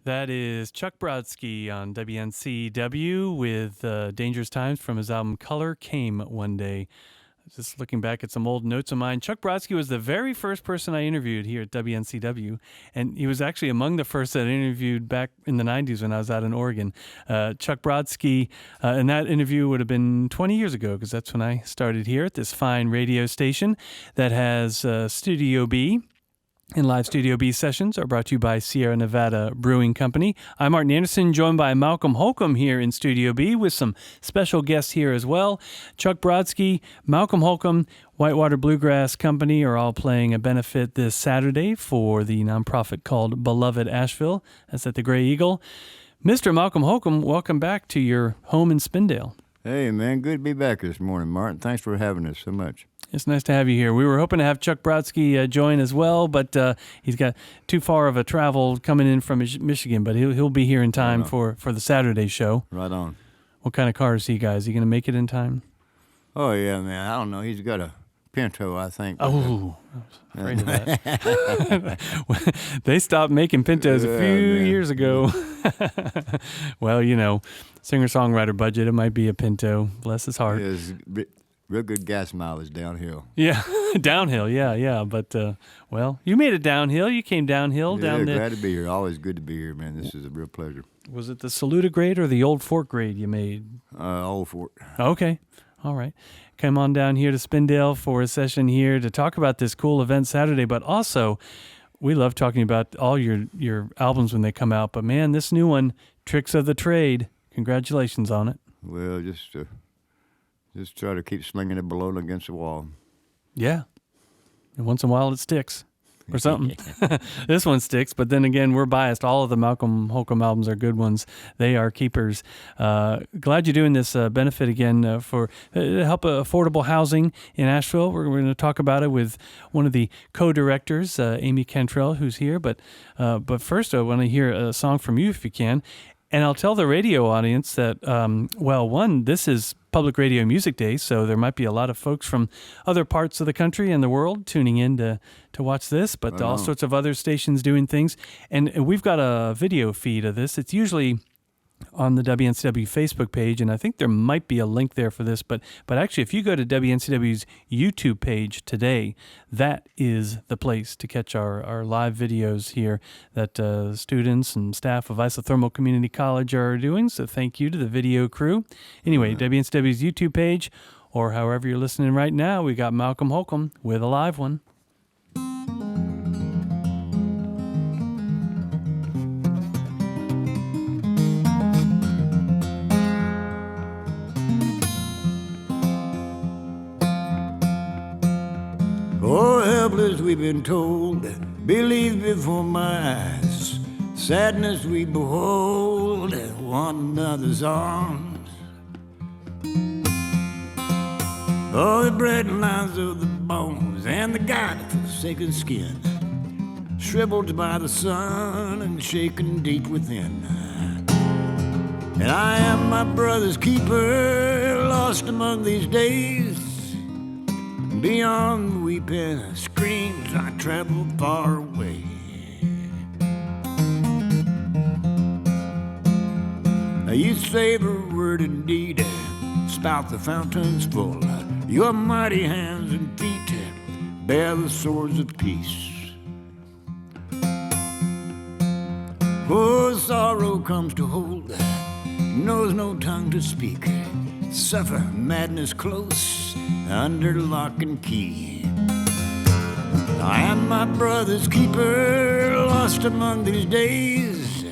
That is Chuck Brodsky on WNCW with Dangerous Times from his album Color Came One Day. Just looking back at some old notes of mine, Chuck Brodsky was the very first person I interviewed here at WNCW, and he was actually among the first that I interviewed back in the 90s when I was out in Oregon. Chuck Brodsky, and that interview would have been 20 years ago, because that's when I started here at this fine radio station that has Studio B. And live Studio B sessions are brought to you by Sierra Nevada Brewing Company. I'm Martin Anderson, joined by Malcolm Holcombe here in Studio B with some special guests here as well. Chuck Brodsky, Malcolm Holcombe, Whitewater Bluegrass Company are all playing a benefit this Saturday for the nonprofit called Beloved Asheville. That's at the Gray Eagle. Mr. Malcolm Holcombe, welcome back to your home in Spindale. Hey, man, good to be back this morning, Martin. Thanks for having us so much. It's nice to have you here. We were hoping to have Chuck Brodsky join as well, but he's got too far of a travel coming in from Michigan, but he'll be here in time for the Saturday show. Right on. What kind of car is he, guys? Is he going to make it in time? Oh, yeah, man. I don't know. He's got a Pinto, I think. Oh, I was afraid of that. They stopped making Pintos a few years ago. Well, you know, singer-songwriter budget, it might be a Pinto. Bless his heart. Yeah, real good gas mileage downhill. Yeah, downhill, yeah. But, well, you made it downhill. You came downhill down there. Glad to be here. Always good to be here, man. This is a real pleasure. Was it the Saluda grade or the Old Fort grade you made? Old Fort. Okay, all right. Come on down here to Spindale for a session here to talk about this cool event Saturday, but also we love talking about all your albums when they come out. But, man, this new one, Tricks of the Trade, congratulations on it. Well, just try to keep slinging a balloon against the wall. Yeah. And once in a while it sticks or something. This one sticks, but then again, we're biased. All of the Malcolm Holcombe albums are good ones. They are keepers. Glad you're doing this benefit again for help affordable housing in Asheville. We're going to talk about it with one of the co-directors, Amy Cantrell, who's here. But first, I want to hear a song from you if you can. And I'll tell the radio audience that, this is Public Radio Music Day, so there might be a lot of folks from other parts of the country and the world tuning in to watch this, but all sorts of other stations doing things. And we've got a video feed of this. It's usually on the WNCW Facebook page, and I think there might be a link there for this, but actually if you go to WNCW's YouTube page today, that is the place to catch our live videos here that students and staff of Isothermal Community College are doing, so thank you to the video crew. Anyway, WNCW's YouTube page, or however you're listening right now, we got Malcolm Holcombe with a live one. Oh, helpless we've been told, believe before my eyes, sadness we behold in one another's arms. Oh, the bread lines of the bones and the God-forsaken skin, shriveled by the sun and shaken deep within. And I am my brother's keeper, lost among these days. Beyond the weeping screams, I travel far away. You say the word and deed, spout the fountains full. Your mighty hands and feet bear the swords of peace. Oh, sorrow comes to hold, knows no tongue to speak. Suffer madness close, under lock and key. I am my brother's keeper, lost among these days.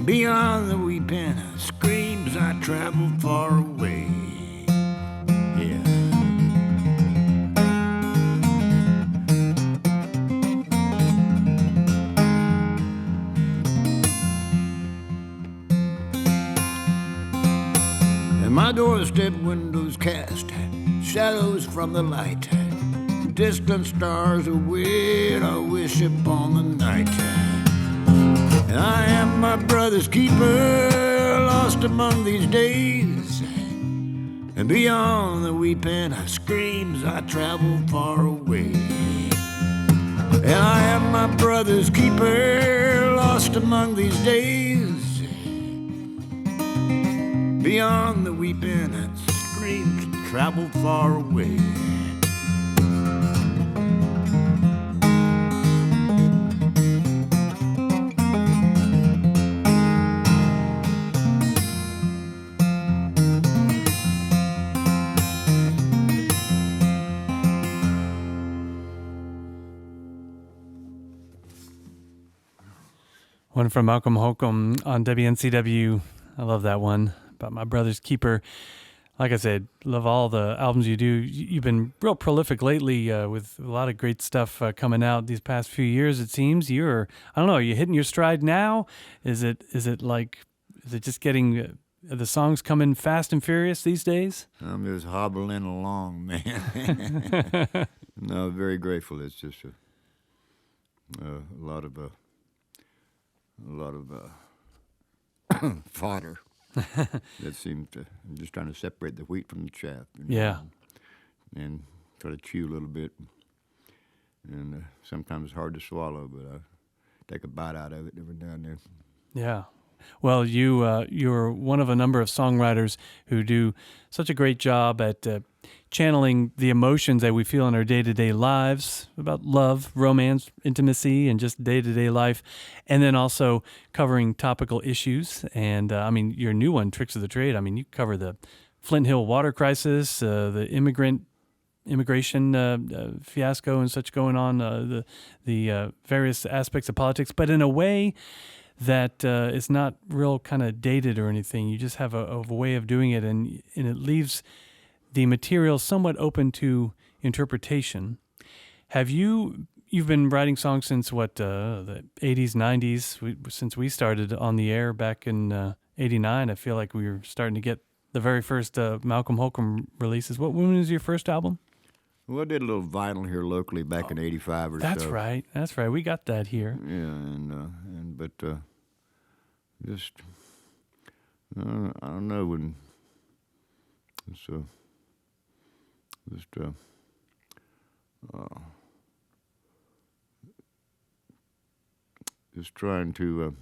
Beyond the weeping screams, I travel far away. Yeah. And my doorstep windows cast shadows from the light. Distant stars are weird, I wish upon the night. And I am my brother's keeper, lost among these days. And beyond the weeping screams, I travel far away. And I am my brother's keeper, lost among these days. Beyond the weeping and streams that travel far away. One from Malcolm Holcombe on WNCW. I love that one about my brother's keeper. Like I said, love all the albums you do. You've been real prolific lately with a lot of great stuff coming out these past few years. It seems I don't know, are you hitting your stride now? Is it just getting the songs coming fast and furious these days? I'm just hobbling along, man. No, very grateful. It's just a lot of fodder that seems to. I'm just trying to separate the wheat from the chaff. Yeah. And try to chew a little bit. And sometimes it's hard to swallow, but I take a bite out of it every now and then. Yeah. Well, you're one of a number of songwriters who do such a great job at channeling the emotions that we feel in our day-to-day lives about love, romance, intimacy, and just day-to-day life, and then also covering topical issues. And, your new one, Tricks of the Trade, you cover the Flint Hill water crisis, the immigration fiasco and such going on, the various aspects of politics, but in a way that is not real kind of dated or anything. You just have a way of doing it, and it leaves the material somewhat open to interpretation. You've been writing songs since the 80s, 90s, since we started on the air back in 89. I feel like we were starting to get the very first Malcolm Holcombe releases. When was your first album? Well, I did a little vinyl here locally back in '85 or That's so. Right. That's right. We got that here. Yeah, but just I don't know when. So just trying to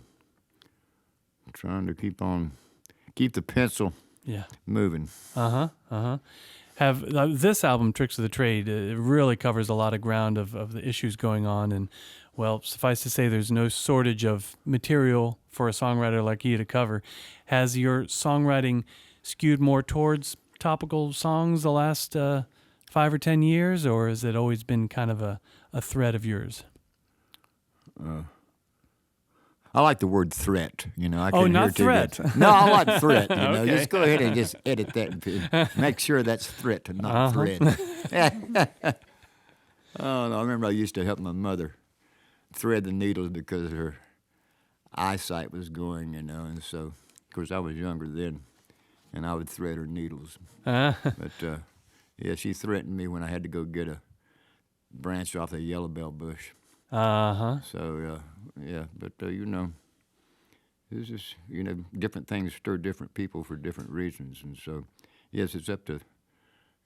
keep the pencil moving. Have this album, Tricks of the Trade, it really covers a lot of ground of the issues going on, and well, suffice to say, there's no shortage of material for a songwriter like you to cover. Has your songwriting skewed more towards topical songs the last 5 or 10 years, or has it always been kind of a thread of yours? I like the word threat. Not threat. No, I like threat. Okay. Just go ahead and just edit that and make sure that's threat and not threat. Oh, no, I remember I used to help my mother thread the needles because her eyesight was going, and so, of course, I was younger then, and I would thread her needles. But, she threatened me when I had to go get a branch off a yellow bell bush. So, but, it's just, different things stir different people for different reasons, and so, yes, it's up to,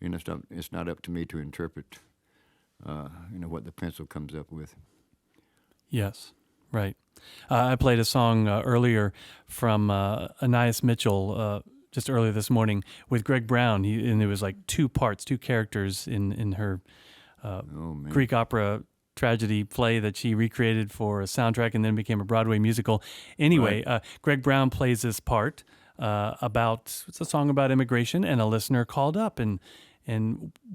it's not up to me to interpret, what the pencil comes up with. Yes, right. I played a song earlier from Anais Mitchell just earlier this morning with Greg Brown, and it was like two characters in her Greek opera tragedy play that she recreated for a soundtrack and then became a Broadway musical. Anyway, right. Greg Brown plays this part it's a song about immigration, and a listener called up and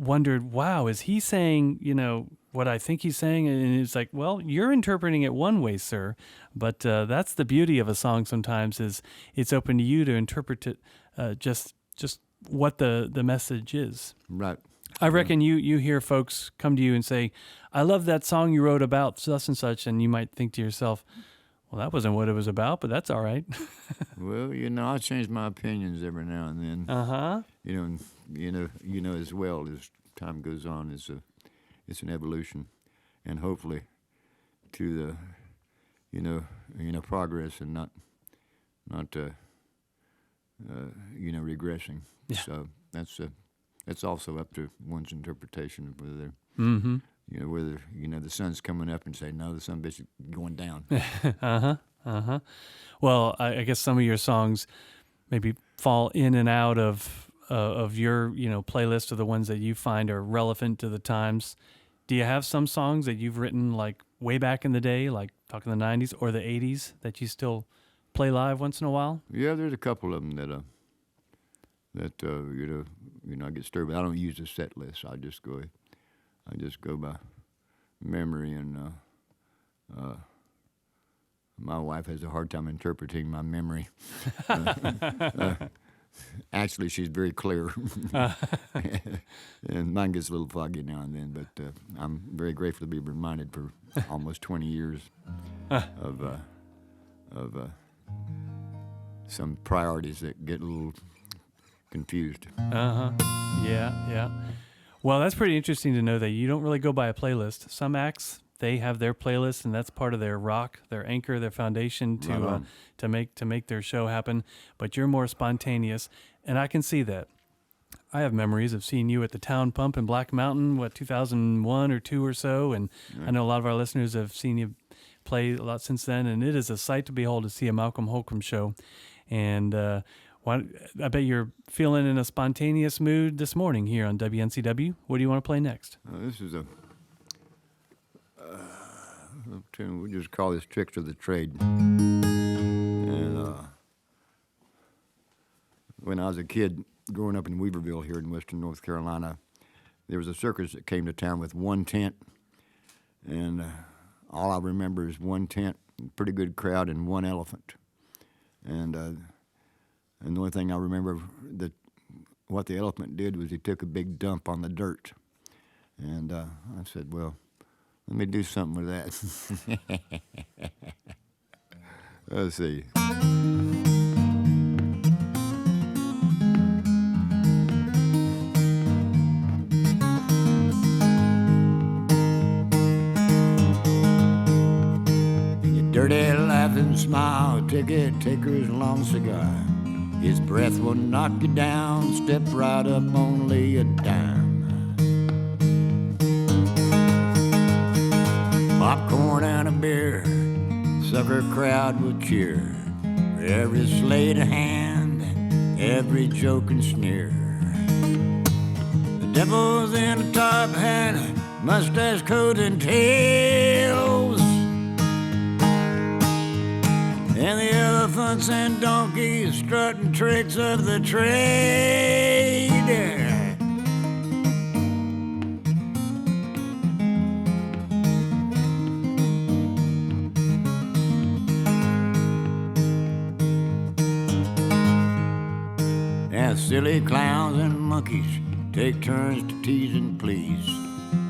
wondered, wow, is he saying, what I think he's saying? And it's like, well, you're interpreting it one way, sir, but that's the beauty of a song sometimes, is it's open to you to interpret it just what the message is. Right. I reckon you hear folks come to you and say, I love that song you wrote about such and such, and you might think to yourself, well, that wasn't what it was about, but that's all right. Well, I change my opinions every now and then. As well as time goes on, it's an evolution, and hopefully to the progress and not regressing. Yeah. So that's also up to one's interpretation of whether whether the sun's coming up and say, no, the sun bitch is going down. Well, I guess some of your songs maybe fall in and out of your playlist of the ones that you find are relevant to the times. Do you have some songs that you've written like way back in the day, like talking the 90s or the 80s, that you still play live once in a while? Yeah, there's a couple of them that I get stirred, but I don't use a set list. I just go by memory, and my wife has a hard time interpreting my memory. Actually, she's very clear, and mine gets a little foggy now and then. But I'm very grateful to be reminded for almost 20 years of some priorities that get a little confused. Yeah. Well, that's pretty interesting to know that you don't really go by a playlist. Some acts, they have their playlist, and that's part of their rock, their anchor, their foundation to make their show happen. But you're more spontaneous, and I can see that. I have memories of seeing you at the Town Pump in Black Mountain, 2001 or 2 or so, and I know a lot of our listeners have seen you play a lot since then, and it is a sight to behold to see a Malcolm Holcombe show. And I bet you're feeling in a spontaneous mood this morning here on WNCW. What do you want to play next? This is we just call this Tricks of the Trade. And when I was a kid growing up in Weaverville here in western North Carolina, there was a circus that came to town with one tent. And all I remember is one tent, pretty good crowd, and one elephant. And the only thing I remember what the elephant did was he took a big dump on the dirt. And I said, well, let me do something with that. Let's see. Your dirty laughing smile, ticket taker's long cigar. His breath will knock you down, step right up, only a dime. Popcorn and a beer, sucker crowd will cheer for every sleight of hand, every joke and sneer. The devil's in a top hat, mustache, coat, and tails. And the elephants and donkeys strutting tricks of the trade. And silly clowns and monkeys take turns to tease and please.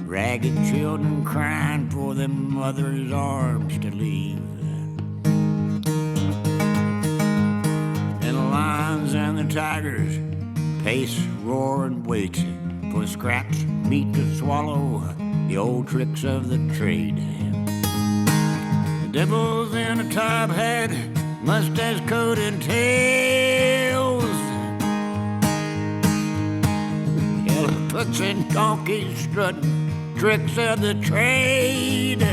Ragged children crying for their mother's arms to leave. And the tigers pace, roar, and wait for scraps, meat to swallow, the old tricks of the trade. The devil's in a top hat, mustache, coat, and tails. Elephants and donkeys strutting tricks of the trade.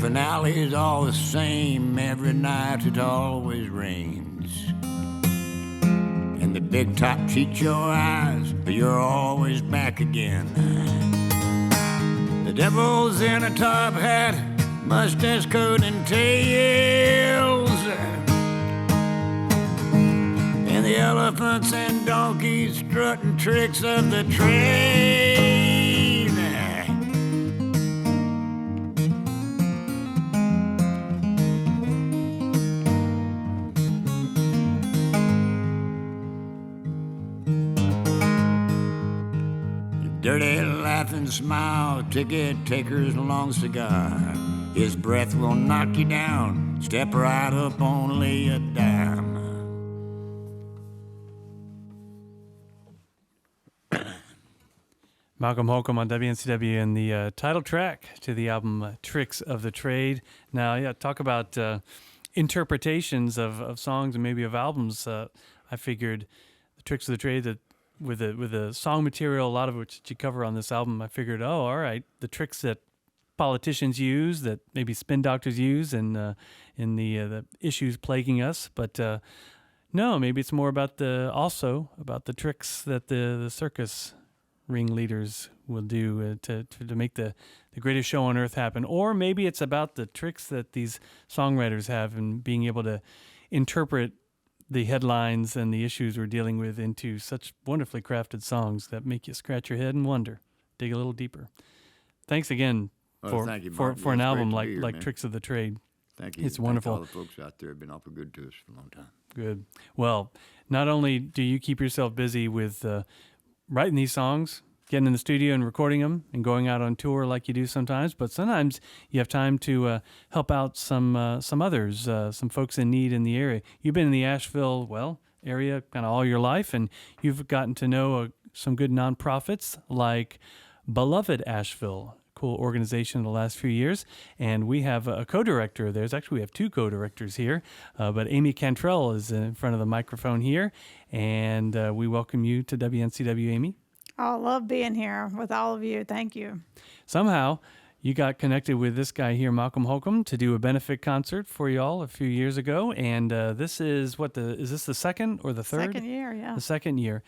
Finale's all the same, every night it always rains. And the big top cheats your eyes, but you're always back again. The devil's in a top hat, mustache, coat, and tails. And the elephants and donkeys strutting tricks of the trade. Dirty laughing smile, ticket taker's long cigar. His breath will knock you down, step right up, only a dime. Malcolm Holcombe on WNCW and the title track to the album Tricks of the Trade. Now, yeah, talk about interpretations of songs and maybe of albums. I figured the Tricks of the Trade, that with the song material, a lot of which you cover on this album, I figured, oh, all right, the tricks that politicians use, that maybe spin doctors use in the issues plaguing us. But no, maybe it's more about the tricks that the circus ringleaders will do to make the greatest show on earth happen. Or maybe it's about the tricks that these songwriters have in being able to interpret the headlines and the issues we're dealing with into such wonderfully crafted songs that make you scratch your head and wonder, dig a little deeper. Thanks again thank you, Mark. for an It's album great to be here, like man. Tricks of the Trade. Thank you. It's wonderful. All the folks out there have been awful good to us for a long time. Good. Well, not only do you keep yourself busy with writing these songs, getting in the studio and recording them, and going out on tour like you do sometimes, but sometimes you have time to help out some others, some folks in need in the area. You've been in the Asheville, area kind of all your life, and you've gotten to know some good nonprofits like Beloved Asheville, cool organization in the last few years, and we have a co-director of theirs. Actually, we have two co-directors here, but Amy Cantrell is in front of the microphone here, and we welcome you to WNCW, Amy. I love being here with all of you. Thank you. Somehow, you got connected with this guy here, Malcolm Holcombe, to do a benefit concert for y'all a few years ago, and this is is this the second or the third? Second year, yeah. The second year.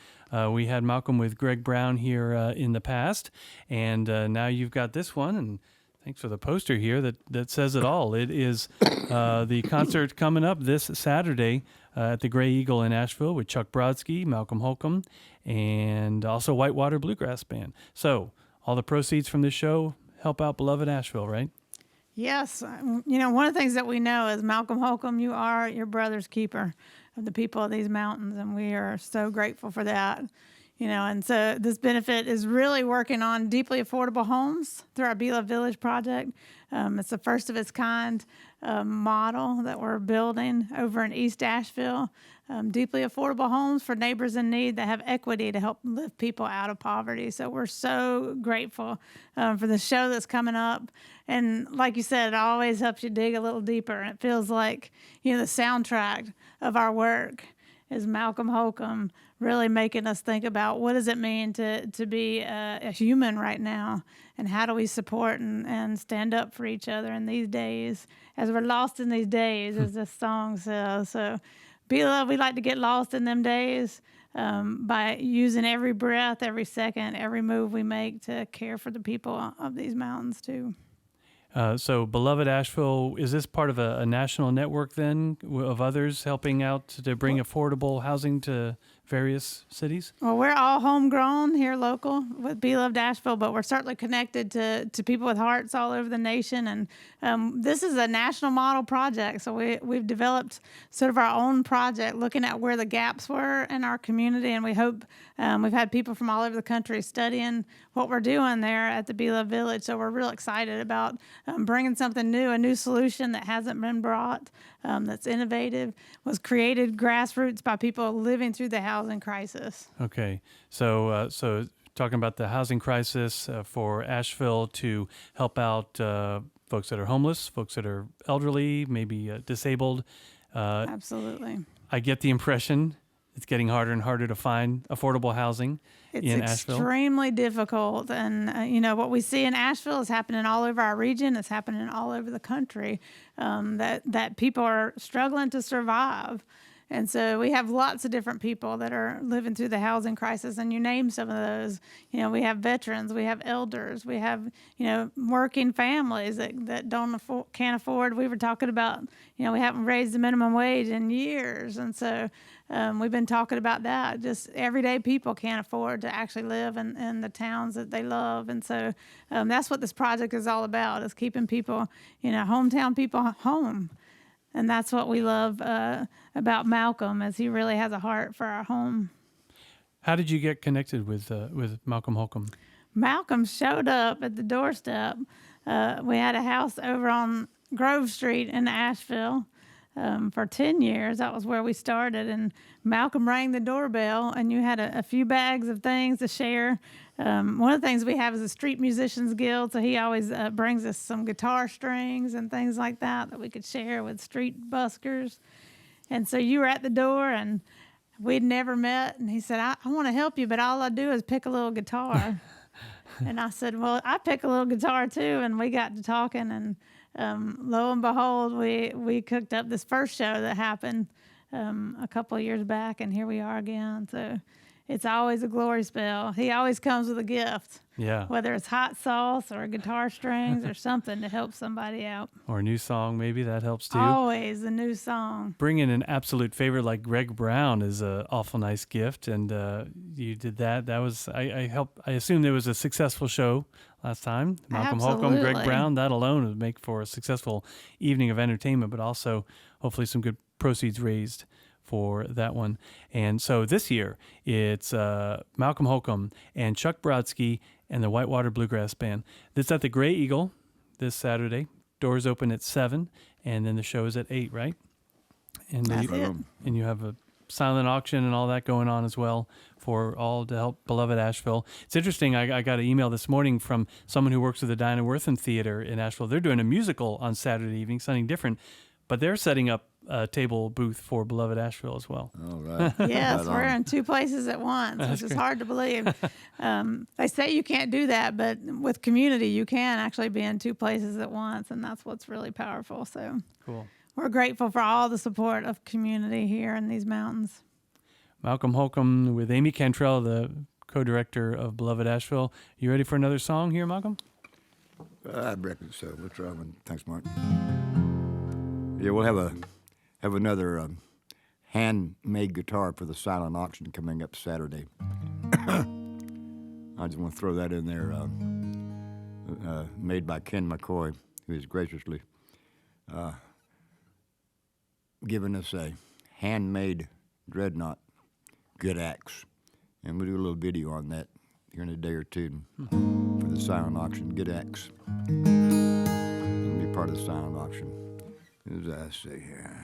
We had Malcolm with Greg Brown here in the past, and now you've got this one, and thanks for the poster here that says it all. It is the concert coming up this Saturday at the Gray Eagle in Asheville with Chuck Brodsky, Malcolm Holcombe, and also Whitewater Bluegrass Band. So all the proceeds from this show help out Beloved Asheville, right? Yes. One of the things that we know is Malcolm Holcombe, you are your brother's keeper of the people of these mountains, and we are so grateful for that. And so this benefit is really working on deeply affordable homes through our Be Love Village project. It's the first of its kind model that we're building over in East Asheville. Deeply affordable homes for neighbors in need that have equity to help lift people out of poverty. So we're so grateful for the show that's coming up. And like you said, it always helps you dig a little deeper. And it feels like, the soundtrack of our work is Malcolm Holcombe really making us think about what does it mean to be a human right now, and how do we support and stand up for each other in these days, as we're lost in these days, as this song says. So be love, we like to get lost in them days by using every breath, every second, every move we make to care for the people of these mountains too. So Beloved Asheville, is this part of a national network then of others helping out to bring affordable housing to various cities? Well, we're all homegrown here local with Beloved Asheville, but we're certainly connected to people with hearts all over the nation. And this is a national model project. So we've developed sort of our own project looking at where the gaps were in our community. And we hope we've had people from all over the country studying what we're doing there at the Beloved Village. So we're real excited about bringing something new, a new solution that hasn't been brought, that's innovative, was created grassroots by people living through the housing crisis. Okay, so talking about the housing crisis for Asheville to help out folks that are homeless, folks that are elderly, maybe disabled. Absolutely. I get the impression it's getting harder and harder to find affordable housing in Asheville. It's extremely difficult. And, what we see in Asheville is happening all over our region. It's happening all over the country, that people are struggling to survive. And so we have lots of different people that are living through the housing crisis, and you name some of those. We have veterans, we have elders, we have, working families that can't afford. We were talking about, we haven't raised the minimum wage in years. And so we've been talking about that. Just everyday people can't afford to actually live in the towns that they love. And so that's what this project is all about, is keeping people, hometown people home. And that's what we love about Malcolm, is he really has a heart for our home. How did you get connected with Malcolm Holcombe? Malcolm showed up at the doorstep. We had a house over on Grove Street in Asheville for 10 years. That was where we started. And Malcolm rang the doorbell, and you had a few bags of things to share. One of the things we have is a Street Musicians Guild, so he always brings us some guitar strings and things like that we could share with street buskers. And so you were at the door, and we'd never met, and he said, I want to help you, but all I do is pick a little guitar. And I said, well, I pick a little guitar too, and we got to talking, and lo and behold, we cooked up this first show that happened a couple of years back, and here we are again. So it's always a glory spell. He always comes with a gift. Yeah. Whether it's hot sauce or guitar strings or something to help somebody out. Or a new song, maybe that helps too. Always a new song. Bringing an absolute favorite like Greg Brown is an awful nice gift, and you did that. That was I assume there was a successful show last time. Malcolm Holcombe, Greg Brown. That alone would make for a successful evening of entertainment, but also hopefully some good proceeds raised for that one. And so this year it's Malcolm Holcombe and Chuck Brodsky and the Whitewater Bluegrass Band. It's at the Gray Eagle this Saturday. Doors open at 7, and then the show is at 8, right? And That's it. And you have a silent auction and all that going on as well for all to help beloved Asheville. It's interesting. I got an email this morning from someone who works with the Dinah Wortham Theater in Asheville. They're doing a musical on Saturday evening, something different, but they're setting up a table booth for beloved Asheville as well. All right. Yes, we're in two places at once, which is hard to believe. They say you can't do that, but with community, you can actually be in two places at once, and that's what's really powerful. So Cool. We're grateful for all the support of community here in these mountains. Malcolm Holcombe with Amy Cantrell, the co-director of Beloved Asheville. You ready for another song here, Malcolm? I reckon so. We'll try one. Thanks, Mark. Yeah, we'll have another handmade guitar for the silent auction coming up Saturday. I just want to throw that in there. Made by Ken McCoy, who has graciously given us a handmade dreadnought good axe. And we'll do a little video on that here in a day or two for the silent auction. Good axe. It'll be part of the silent auction. As I say here.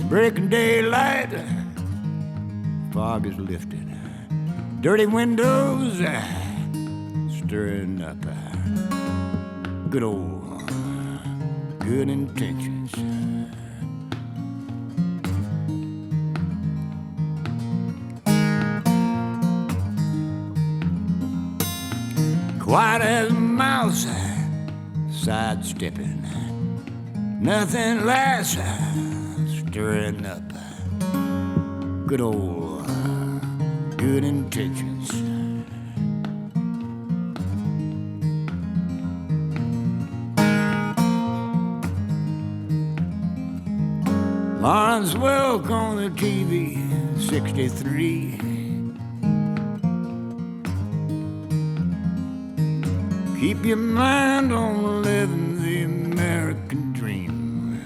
Breaking daylight, fog is lifted. Dirty windows stirring up good old good intentions. Quiet as a mouse, sidestepping. Nothing lasts, stirring up good old good intentions. Lawrence Welk on the TV, 63. Keep your mind on living the American dream.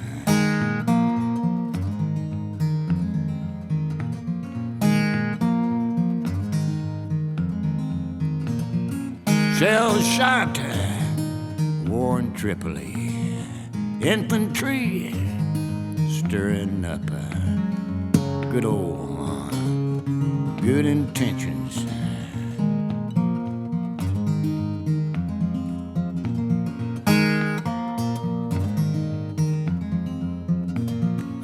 Shell shot, war in Tripoli. Infantry stirring up good old good intentions.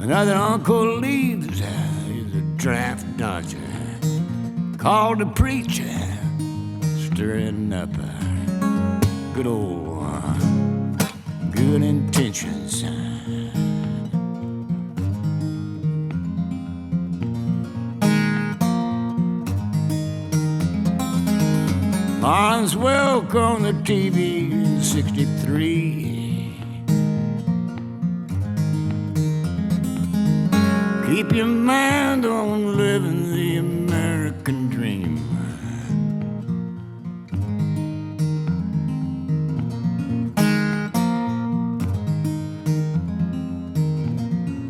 Another uncle leaves, he's a draft dodger, called to preach, stirring up good old good intentions. Lawrence Welk on the TV, 63. Keep your mind on living the American dream.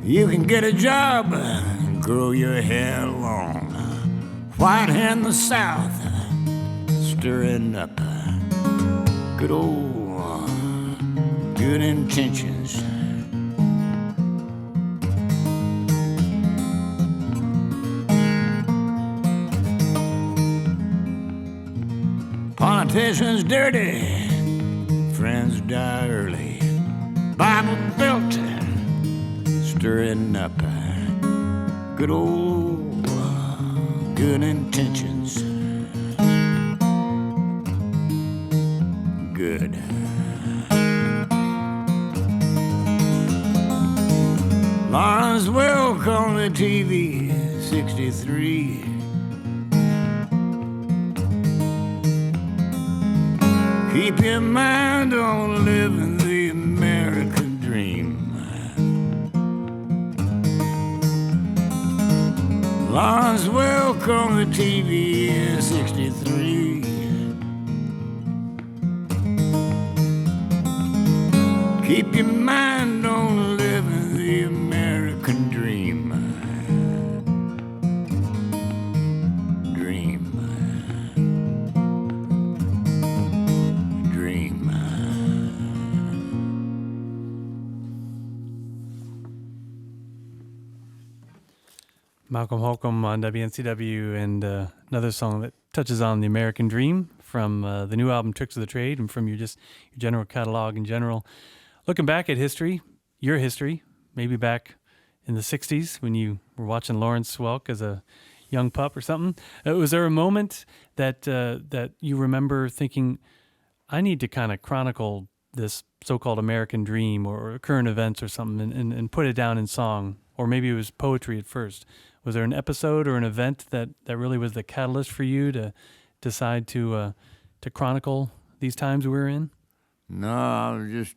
You can get a job and grow your hair long. white in the South, stirring up good old good intentions. Politicians dirty, friends die early. Bible built, stirring up good old good intentions. Good. Lawrence Welk on the TV, 63. Keep your mind on living the American dream. Lawrence Welk on the TV, 63. Keep your mind on living the American dream. Dream. Dream. Malcolm Holcombe on WNCW, and another song that touches on the American dream from the new album Tricks of the Trade, and from your general catalog in general. Looking back at history, your history, maybe back in the 60s when you were watching Lawrence Welk as a young pup or something, was there a moment that that you remember thinking, I need to kind of chronicle this so-called American dream or current events or something and put it down in song? Or maybe it was poetry at first. Was there an episode or an event that really was the catalyst for you to decide to chronicle these times we're in? No, I was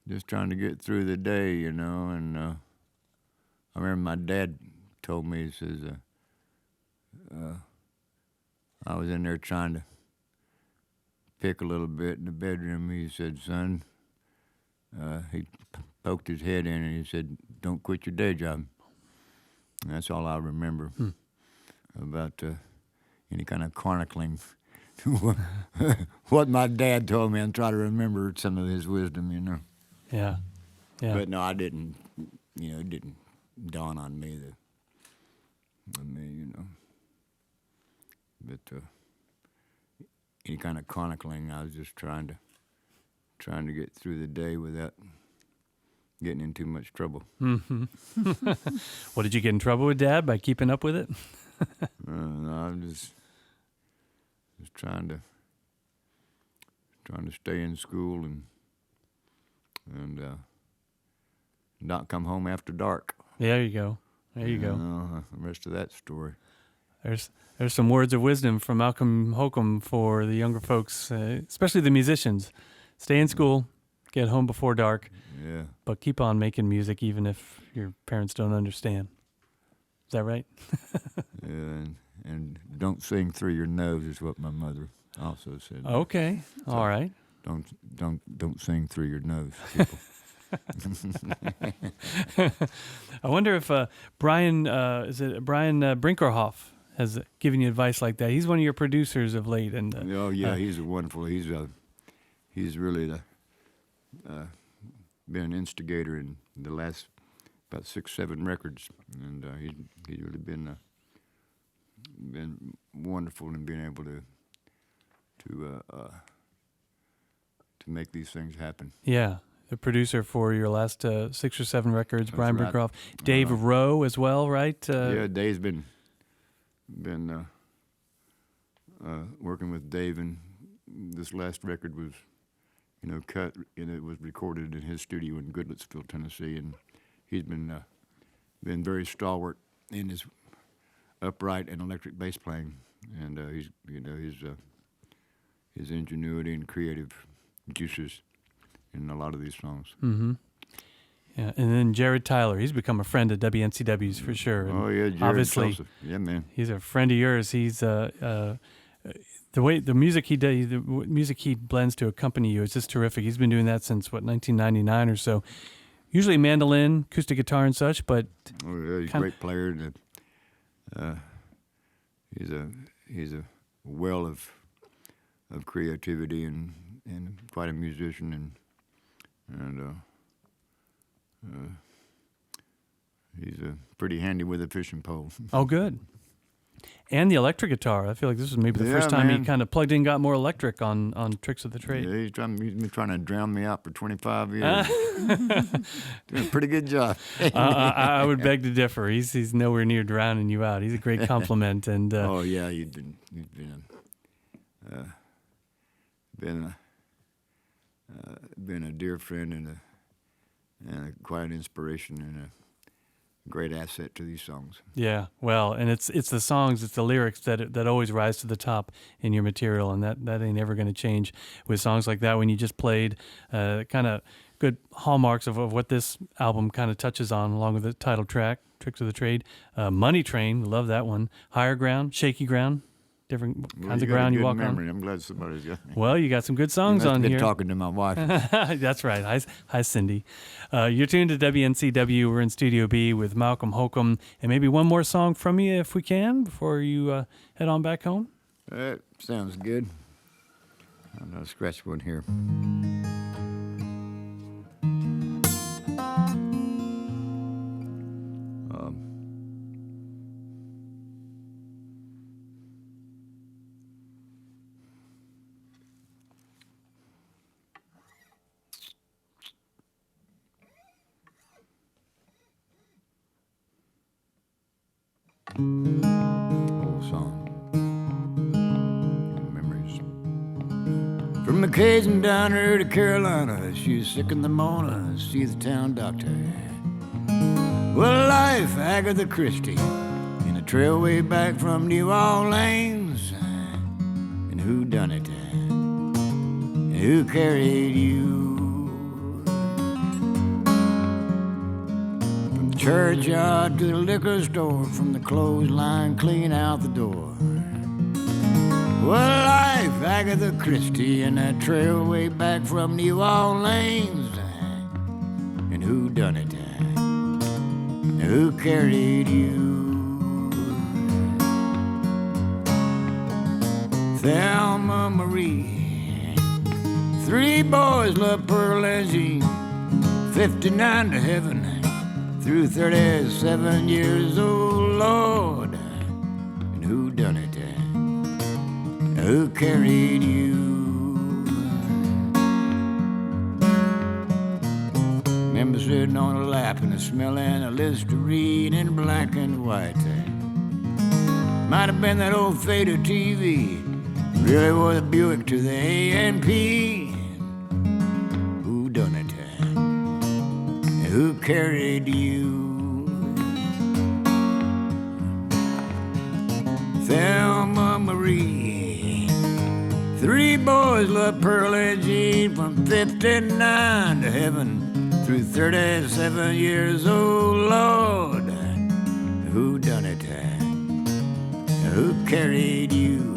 just trying to get through the day, you know. And I remember my dad told me, he says, I was in there trying to pick a little bit in the bedroom. He said, son, he poked his head in and he said, don't quit your day job. And that's all I remember about any kind of chronicling what my dad told me, and try to remember some of his wisdom, you know. Yeah. But no, I didn't, you know, it didn't dawn on me that, you know. But any kind of chronicling, I was just trying to get through the day without getting in too much trouble. Mm-hmm. Well, did you get in trouble with Dad by keeping up with it? No, I'm just trying to stay in school and not come home after dark. There you go. The rest of that story. There's some words of wisdom from Malcolm Holcombe for the younger folks, especially the musicians. Stay in school, get home before dark, yeah, but keep on making music even if your parents don't understand. Is that right? Yeah, and don't sing through your nose is what my mother also said. Okay, so all right. Don't sing through your nose, people. I wonder if Brian Brinkerhoff has given you advice like that. He's one of your producers of late, and oh yeah, he's a wonderful. He's really been an instigator in the last about 6-7 records, and he's really been wonderful in being able to make these things happen. Yeah. The producer for your last 6 or 7 records, That's Brian right. Brinkerhoff. Dave Rowe as well, right? Yeah, Dave's been working with Dave, and this last record was, cut, and it was recorded in his studio in Goodlettsville, Tennessee, and he's been very stalwart in his upright and electric bass playing, and his ingenuity and creative juices in a lot of these songs. Mm-hmm. Yeah, and then Jared Tyler, he's become a friend of WNCW's for sure. And oh yeah, Jared obviously, Joseph. Yeah, man. He's a friend of yours. He's the way the music he does, the music he blends to accompany you is just terrific. He's been doing that since 1999 or so. Usually mandolin, acoustic guitar, and such, but he's a great player. And, he's a well of creativity and quite a musician and he's pretty handy with a fishing pole. Oh, good. And the electric guitar. I feel like this was maybe the first time he kind of plugged in, got more electric on Tricks of the Trade. Yeah, he's been trying to drown me out for 25 years. Doing a pretty good job. I would beg to differ. He's nowhere near drowning you out. He's a great compliment. And oh yeah, he's been a dear friend and quite an inspiration and a great asset to these songs. Yeah, well, and it's the songs, it's the lyrics that always rise to the top in your material, and that ain't ever going to change with songs like that. When you just played, kind of good hallmarks of what this album kind of touches on, along with the title track, Tricks of the Trade, Money Train, love that one, Higher Ground, Shaky Ground. Different kinds of ground you walk memory. on. I'm glad somebody's got me. Well, you got some good songs on here. Talking to my wife. That's right. Hi, Cindy. You're tuned to WNCW. We're in Studio B with Malcolm Holcombe, and maybe one more song from you if we can before you head on back home. That sounds good. I'm gonna scratch one here. Old song. Memories. From the Cajun diner to Carolina, she was sick in the morning, see the town doctor. Well, life, Agatha Christie, in a trailway back from New Orleans. And who done it? And who carried you? Churchyard to the liquor store, from the clothesline clean out the door. Well, life, Agatha Christie, in that trailway back from New Orleans. And who done it? And who carried you? Thelma Marie, 3 boys love Pearl and Jean, 59 to heaven. Through 37 years, oh Lord, and who done it? And who carried you? Remember sitting on a lap and smelling a Listerine in black and white. Might have been that old Fader TV, really was a Buick to the A&P. Who done it? Who carried you? Thelma Marie, 3 boys love Pearl and Jean, from 59 to heaven, through 37 years, oh Lord. Who done it? Who carried you?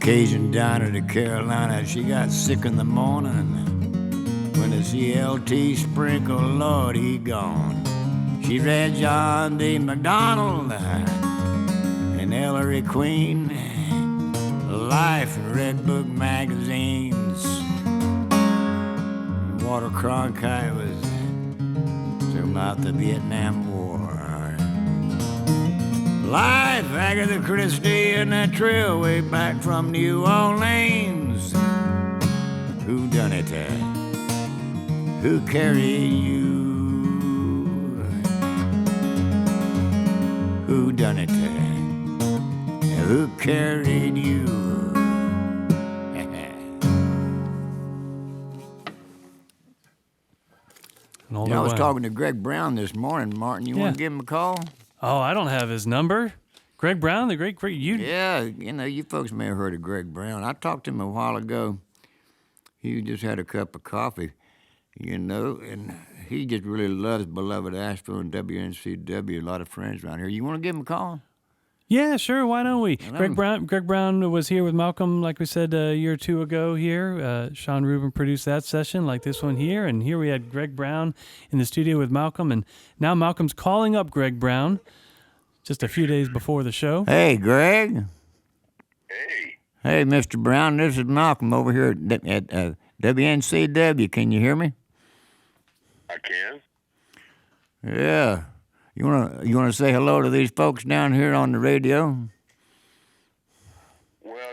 Cajun diner to Carolina, she got sick in the morning when the CLT sprinkle, Lord, he gone. She read John D. MacDonald and Ellery Queen, Life and Red Book magazines. Walter Cronkite was talking about the Vietnam War. Life, Agatha Christie, in that trailway back from New Orleans. Who done it? Who carried you? Who done it? Who carried you? all Yeah, I the was way. talking to Greg Brown this morning, Martin. You Yeah. want to give him a call? Oh, I don't have his number. Greg Brown, the great you. Yeah, you folks may have heard of Greg Brown. I talked to him a while ago. He just had a cup of coffee, and he just really loves beloved Asheville and WNCW. A lot of friends around here. You want to give him a call? Yeah, sure. Why don't we? Greg Brown was here with Malcolm, like we said a year or two ago here. Sean Rubin produced that session, like this one here. And here we had Greg Brown in the studio with Malcolm. And now Malcolm's calling up Greg Brown just a few days before the show. Hey, Greg. Hey, Hey, Mr. Brown. This is Malcolm over here at WNCW. Can you hear me? I can. Yeah. You wanna say hello to these folks down here on the radio? Well,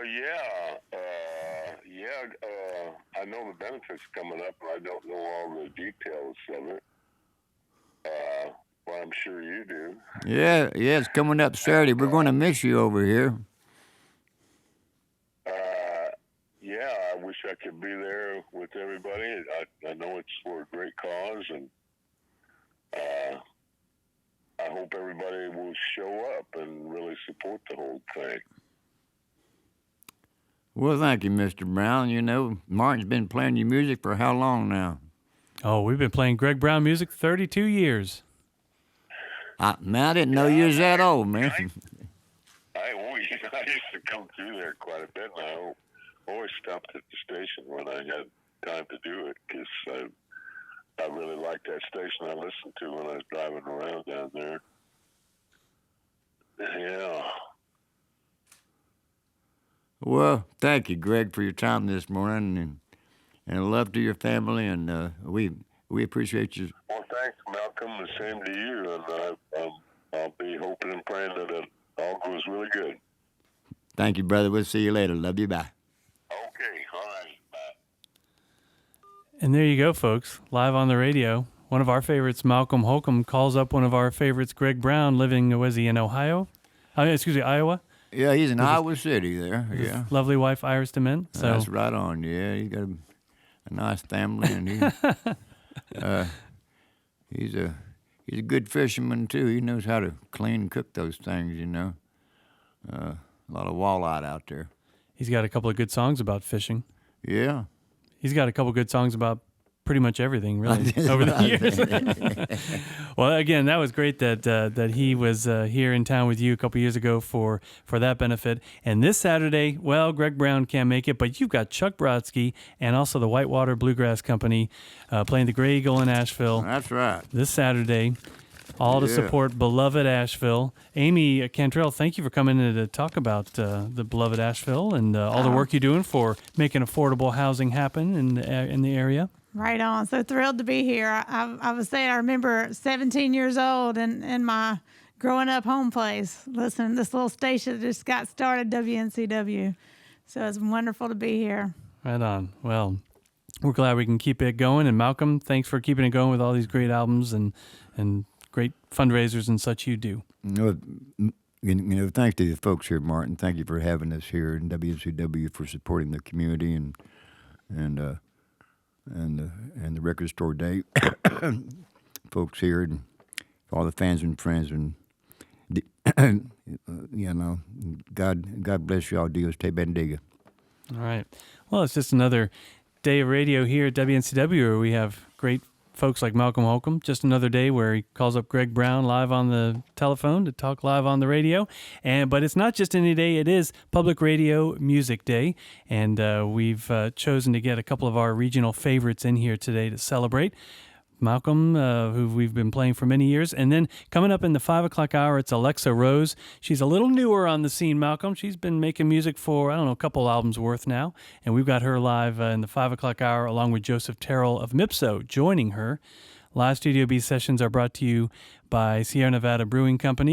I know the benefits coming up, but I don't know all the details of it. Well, I'm sure you do. Yeah, it's coming up Saturday. We're going to miss you over here. I wish I could be there with everybody. I know it's for a great cause, and I hope everybody will show up and really support the whole thing. Well, thank you, Mr. Brown. Martin's been playing your music for how long now? Oh, we've been playing Greg Brown music 32 years. I didn't know you was that old, man. I used to come through there quite a bit, and I always stopped at the station when I had time to do it, because I really liked that station I listened to when I was driving around down there. Yeah. Well, thank you, Greg, for your time this morning, and love to your family, and we appreciate you. Well, thanks, Malcolm. The same to you, and I'll be hoping and praying that it all goes really good. Thank you, brother. We'll see you later. Love you. Bye. Okay, all right, bye. And there you go, folks. Live on the radio. One of our favorites, Malcolm Holcombe, calls up one of our favorites, Greg Brown, living, was he in Ohio? Iowa? Yeah, he's in Iowa City there. His Yeah. lovely wife, Iris DeMint. So That's right on. Yeah, he got a nice family, and he's a good fisherman too. He knows how to clean and cook those things. A lot of walleye out there. he's got a couple of good songs about fishing. Yeah. He's got a couple of good songs about pretty much everything, really, over the years. Well, again, that was great that he was here in town with you a couple years ago for that benefit. And this Saturday, well, Greg Brown can't make it, but you've got Chuck Brodsky and also the Whitewater Bluegrass Company playing the Gray Eagle in Asheville That's right. this Saturday, all to Yeah. support beloved Asheville. Amy Cantrell, thank you for coming in to talk about the beloved Asheville and all the work you're doing for making affordable housing happen in the area. Right on. So thrilled to be here. I was saying, I remember 17 years old in my growing up home place, listening to this little station that just got started, WNCW. So it's wonderful to be here. Right on. Well, we're glad we can keep it going. And Malcolm, thanks for keeping it going with all these great albums and great fundraisers and such you do. Thanks to the folks here, Martin. Thank you for having us here in WCW, for supporting the community and the record store day, folks here, and all the fans and friends, and God bless you all. Dios te bendiga. All right. Well, it's just another day of radio here at WNCW where we have great folks like Malcolm Holcombe. Just another day where he calls up Greg Brown live on the telephone to talk live on the radio. But it's not just any day. It is Public Radio Music Day. And we've chosen to get a couple of our regional favorites in here today to celebrate. Malcolm, who we've been playing for many years. And then coming up in the 5 o'clock hour, it's Alexa Rose. She's a little newer on the scene, Malcolm. She's been making music for, a couple albums worth now. And we've got her live in the 5 o'clock hour along with Joseph Terrell of Mipso joining her. Live Studio B sessions are brought to you by Sierra Nevada Brewing Company.